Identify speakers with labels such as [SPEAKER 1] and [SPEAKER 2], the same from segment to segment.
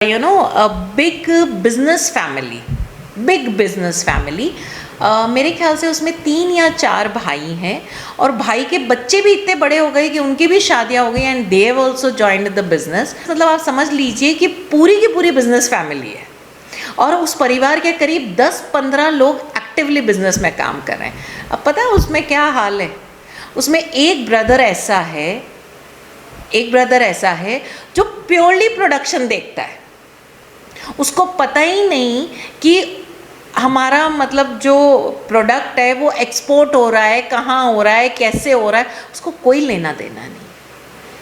[SPEAKER 1] a big business family. मेरे ख्याल से उसमें 3 या 4 भाई हैं और भाई के बच्चे भी इतने बड़े हो गए कि उनकी भी शादियां हो गई and they have also joined the business. मतलब आप समझ लीजिए कि पूरी की पूरी बिजनेस फैमिली है और उस परिवार के करीब 10-15 लोग एक्टिवली बिजनेस में काम कर रहे हैं। अब पता है उसमें क्या हाल है? उसमें एक ब्रदर ऐसा है जो प्योरली प्रोडक्शन देखता है। उसको पता ही नहीं कि हमारा मतलब जो प्रोडक्ट है वो एक्सपोर्ट हो रहा है, कहाँ हो रहा है, कैसे हो रहा है, उसको कोई लेना देना नहीं।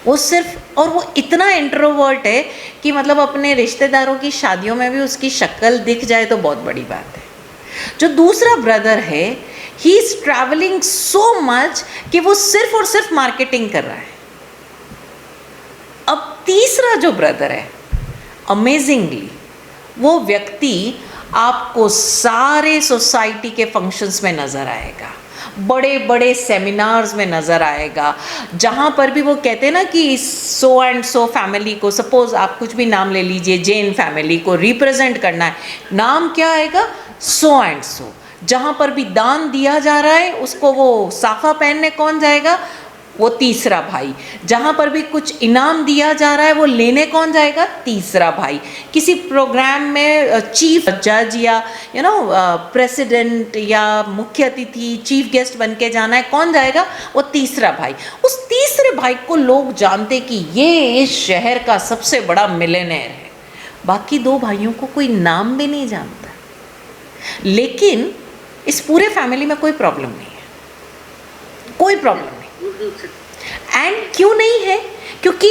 [SPEAKER 1] वो सिर्फ, और वो इतना इंट्रोवर्ट है कि मतलब अपने रिश्तेदारों की शादियों में भी उसकी शक्ल दिख जाए तो बहुत बड़ी बात है। जो दूसरा ब्रदर है, he is travelling so much कि वो सिर्फ और सिर्फ मार्केटिंग कर रहा है। अब तीसरा जो ब्रदर है, अमेजिंगली वो व्यक्ति आपको सारे सोसाइटी के फंक्शंस में नज़र आएगा, बड़े बड़े सेमिनार्स में नज़र आएगा, जहाँ पर भी वो कहते हैं ना कि सो एंड सो फैमिली को, सपोज आप कुछ भी नाम ले लीजिए, जैन फैमिली को रिप्रेजेंट करना है, नाम क्या आएगा? So and so. जहाँ पर भी दान दिया जा रहा है उसको वो साफा पहनने कौन जाएगा? वो तीसरा भाई। जहाँ पर भी कुछ इनाम दिया जा रहा है वो लेने कौन जाएगा? तीसरा भाई। किसी प्रोग्राम में चीफ जज या प्रेसिडेंट या मुख्य अतिथि, चीफ गेस्ट बन के जाना है, कौन जाएगा? वो तीसरा भाई। उस तीसरे भाई को लोग जानते कि ये इस शहर का सबसे बड़ा मिलियनेयर है। बाकी 2 भाइयों को कोई नाम भी नहीं जानता, लेकिन इस पूरे फैमिली में कोई प्रॉब्लम नहीं है, कोई प्रॉब्लम नहीं। एंड क्यों नहीं है? क्योंकि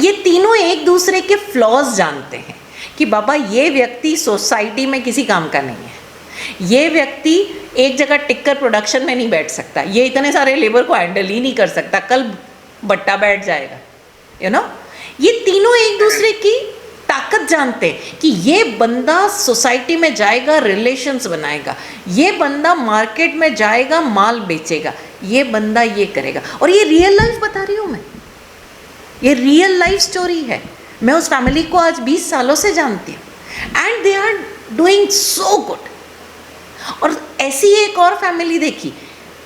[SPEAKER 1] ये तीनों एक दूसरे के फ्लॉज जानते हैं कि बाबा ये व्यक्ति सोसाइटी में किसी काम का नहीं है, ये व्यक्ति एक जगह टिककर प्रोडक्शन में नहीं बैठ सकता, ये इतने सारे लेबर को हैंडल ही नहीं कर सकता, कल बट्टा बैठ जाएगा। ये तीनों एक दूसरे की ताकत जानते हैं कि ये बंदा सोसाइटी में जाएगा, रिलेशंस बनाएगा, ये बंदा मार्केट में जाएगा, माल बेचेगा, ये बंदा ये करेगा। और ये रियल लाइफ बता रही हूँ मैं, ये रियल लाइफ स्टोरी है। मैं उस फैमिली को आज 20 सालों से जानती हूँ and they are doing so good. और ऐसी एक और फैमिली देखी,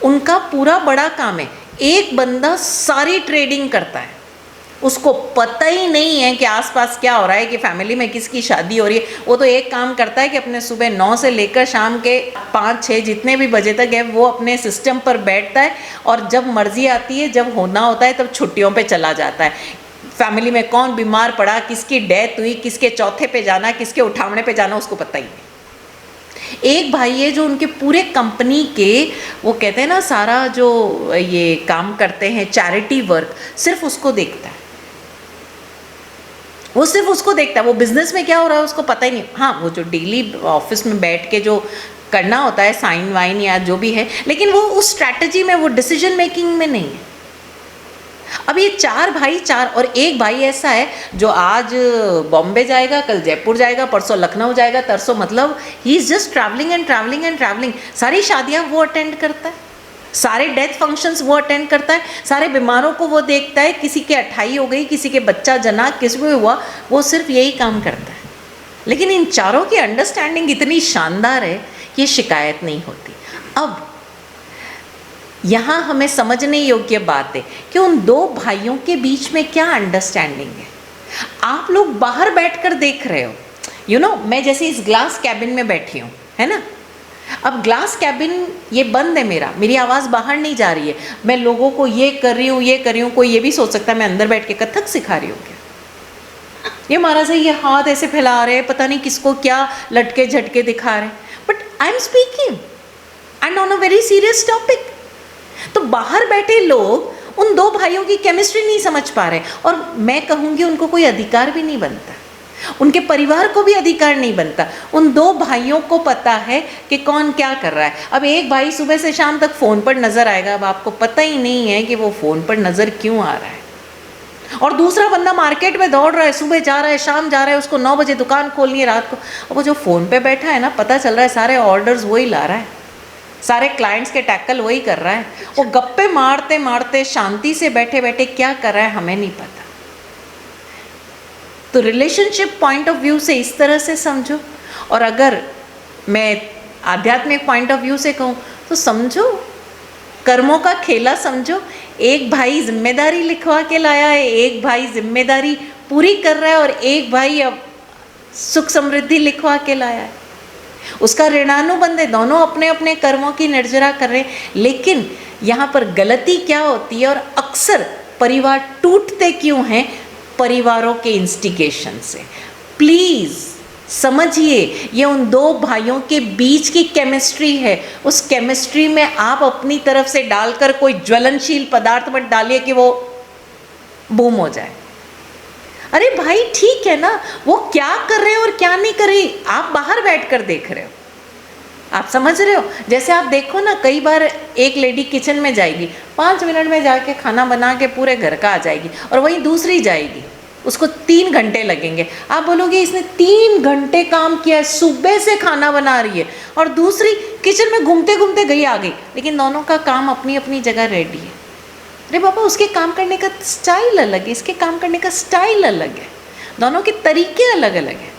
[SPEAKER 1] उनका पूरा बड़ा काम है, एक बंदा सारी ट्रेडिंग करता है, उसको पता ही नहीं है कि आसपास क्या हो रहा है, कि फैमिली में किसकी शादी हो रही है। वो तो एक काम करता है कि अपने सुबह 9 से लेकर शाम के 5-6 जितने भी बजे तक है वो अपने सिस्टम पर बैठता है और जब मर्जी आती है, जब होना होता है तब छुट्टियों पे चला जाता है। फैमिली में कौन बीमार पड़ा, किसकी डेथ हुई, किसके चौथे पे जाना, किसके उठावने पे जाना, उसको पता ही नहीं। एक भाई है जो उनके पूरे कंपनी के, वो कहते हैं ना सारा जो ये काम करते हैं चैरिटी वर्क, सिर्फ उसको देखता है, वो सिर्फ उसको देखता है। वो बिजनेस में क्या हो रहा है उसको पता ही नहीं। हाँ, वो जो डेली ऑफिस में बैठ के जो करना होता है, साइन वाइन या जो भी है, लेकिन वो उस स्ट्रैटेजी में, वो डिसीजन मेकिंग में नहीं है। अब ये 4 भाई, और एक भाई ऐसा है जो आज बॉम्बे जाएगा, कल जयपुर जाएगा, परसों लखनऊ जाएगा, तरसों, मतलब he is just travelling and travelling and travelling. सारी शादियाँ वो अटेंड करता है, सारे डेथ फंक्शंस वो अटेंड करता है, सारे बीमारों को वो देखता है, किसी के अठाई हो गई, किसी के बच्चा जना, किसी को हुआ, वो सिर्फ यही काम करता है। लेकिन इन चारों की अंडरस्टैंडिंग इतनी शानदार है कि शिकायत नहीं होती। अब यहाँ हमें समझने योग्य बात है कि उन 2 भाइयों के बीच में क्या अंडरस्टैंडिंग है। आप लोग बाहर बैठकर देख रहे हो, मैं जैसे इस ग्लास कैबिन में बैठी हूँ, है ना। अब ग्लास कैबिन ये बंद है, मेरी आवाज़ बाहर नहीं जा रही है, मैं लोगों को ये कर रही हूँ, कोई ये भी सोच सकता है मैं अंदर बैठ के कथक सिखा रही हूँ क्या। ये महाराज है, ये हाथ ऐसे फैला रहे हैं, पता नहीं किसको क्या लटके झटके दिखा रहे हैं, but I am speaking and on a very serious topic. तो बाहर बैठे लोग उन 2 भाइयों की केमिस्ट्री नहीं समझ पा रहे, और मैं कहूँगी उनको कोई अधिकार भी नहीं बनता, उनके परिवार को भी अधिकार नहीं बनता। उन 2 भाइयों को पता है कि कौन क्या कर रहा है। अब एक भाई सुबह से शाम तक फ़ोन पर नज़र आएगा, अब आपको पता ही नहीं है कि वो फ़ोन पर नज़र क्यों आ रहा है। और दूसरा बंदा मार्केट में दौड़ रहा है, सुबह जा रहा है, शाम जा रहा है, उसको 9 बजे दुकान खोलनी है, रात को। अब वो जो फ़ोन पे बैठा है ना, पता चल रहा है सारे ऑर्डर्स वही ला रहा है, सारे क्लाइंट्स के टैकल वही कर रहा है। वो गप्पे मारते मारते शांति से बैठे बैठे क्या कर रहा है हमें नहीं पता। तो रिलेशनशिप पॉइंट ऑफ व्यू से इस तरह से समझो। और अगर मैं आध्यात्मिक पॉइंट ऑफ व्यू से कहूँ तो समझो, कर्मों का खेला समझो। एक भाई जिम्मेदारी लिखवा के लाया है, एक भाई जिम्मेदारी पूरी कर रहा है, और एक भाई अब सुख समृद्धि लिखवा के लाया है। उसका ऋणानुबंध है, दोनों अपने अपने कर्मों की निर्जरा कर रहे हैं। लेकिन यहाँ पर गलती क्या होती है, और अक्सर परिवार टूटते क्यों हैं? परिवारों के इंस्टिगेशन से। प्लीज़ समझिए, ये उन दो भाइयों के बीच की केमिस्ट्री है। उस केमिस्ट्री में आप अपनी तरफ से डालकर कोई ज्वलनशील पदार्थ मत डालिए कि वो बूम हो जाए। अरे भाई ठीक है ना, वो क्या कर रहे हैं और क्या नहीं कर रही, आप बाहर बैठकर देख रहे हो, आप समझ रहे हो। जैसे आप देखो ना, कई बार एक लेडी किचन में जाएगी, 5 मिनट में जाके खाना बना के पूरे घर का आ जाएगी, और वहीं दूसरी जाएगी, उसको 3 घंटे लगेंगे। आप बोलोगे इसने 3 घंटे काम किया है, सुबह से खाना बना रही है, और दूसरी किचन में घूमते घूमते गई आ गई, लेकिन दोनों का काम अपनी अपनी जगह रेडी है। अरे बाबा, उसके काम करने का स्टाइल अलग है, इसके काम करने का स्टाइल अलग है, दोनों के तरीके अलग अलग हैं,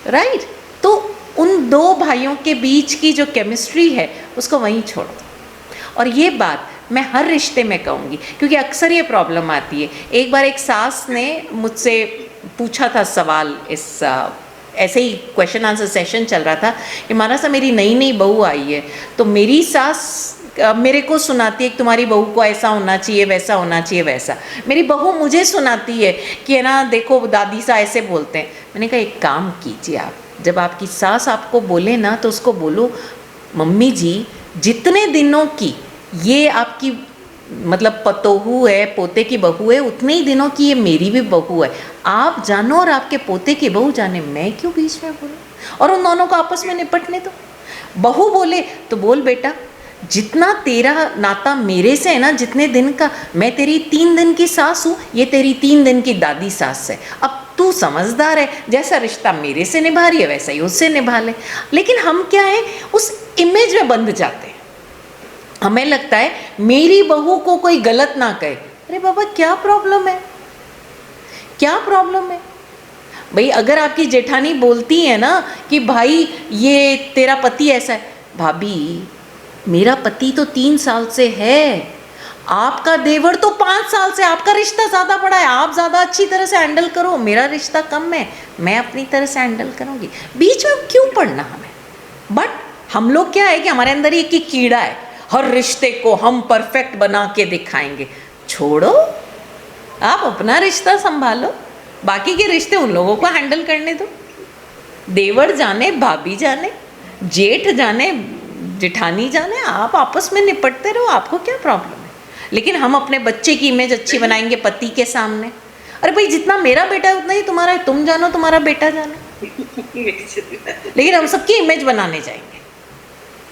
[SPEAKER 1] राइट। तो उन दो भाइयों के बीच की जो केमिस्ट्री है उसको वहीं छोड़ दो। और ये बात मैं हर रिश्ते में कहूँगी, क्योंकि अक्सर ये प्रॉब्लम आती है। एक बार एक सास ने मुझसे पूछा था सवाल, इस ऐसे ही क्वेश्चन आंसर सेशन चल रहा था कि माना सा मेरी नई नई बहू आई है, तो मेरी सास मेरे को सुनाती है कि तुम्हारी बहू को ऐसा होना चाहिए, वैसा होना चाहिए, वैसा। मेरी बहू मुझे सुनाती है कि है ना, देखो दादी सा ऐसे बोलते हैं। मैंने कहा एक काम कीजिए, आप जब आपकी सास आपको बोले ना, तो उसको बोलो, मम्मी जी जितने दिनों की ये आपकी मतलब पतोहू है, पोते की बहू है, उतने ही दिनों की ये मेरी भी बहू है। आप जानो और आपके पोते की बहू जाने, मैं क्यों बीच में बोलूं? और उन दोनों को आपस में निपटने दो। बहू बोले तो बोल बेटा, जितना तेरा नाता मेरे से है ना, जितने दिन का, मैं तेरी 3 दिन की सास हूँ, ये तेरी 3 दिन की दादी सास है। अब तू समझदार है, जैसा रिश्ता मेरे से निभा रही है वैसा ही उससे निभा ले। लेकिन हम क्या है, उस इमेज में बंध जाते हैं। हमें लगता है मेरी बहू को कोई गलत ना कहे। अरे बाबा, क्या प्रॉब्लम है, क्या प्रॉब्लम है भाई? अगर आपकी जेठानी बोलती है ना कि भाई ये तेरा पति ऐसा है, भाभी मेरा पति तो 3 साल से है, आपका देवर तो 5 साल से, आपका रिश्ता ज़्यादा बड़ा है, आप ज़्यादा अच्छी तरह से हैंडल करो, मेरा रिश्ता कम है, मैं अपनी तरह से हैंडल करूँगी। बीच में क्यों पढ़ना हमें? बट हम लोग क्या है कि हमारे अंदर एक ही कीड़ा है, हर रिश्ते को हम परफेक्ट बना के दिखाएंगे। छोड़ो, आप अपना रिश्ता संभालो, बाकी के रिश्ते उन लोगों को हैंडल करने दो। देवर जाने, भाभी जाने, जेठ जाने, जेठानी जाने, आप आपस में निपटते रहो, आपको क्या प्रॉब्लम है? लेकिन हम अपने बच्चे की इमेज अच्छी बनाएंगे पति के सामने। अरे भाई, जितना मेरा बेटा है उतना ही तुम्हारा है, तुम जानो तुम्हारा बेटा जाने। लेकिन हम सबकी इमेज बनाने जाएंगे,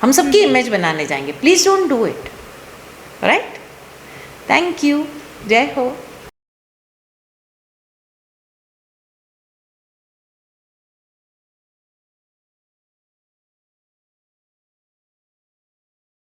[SPEAKER 1] हम सबकी इमेज बनाने जाएंगे। Please don't do it, right? Thank you. जय हो।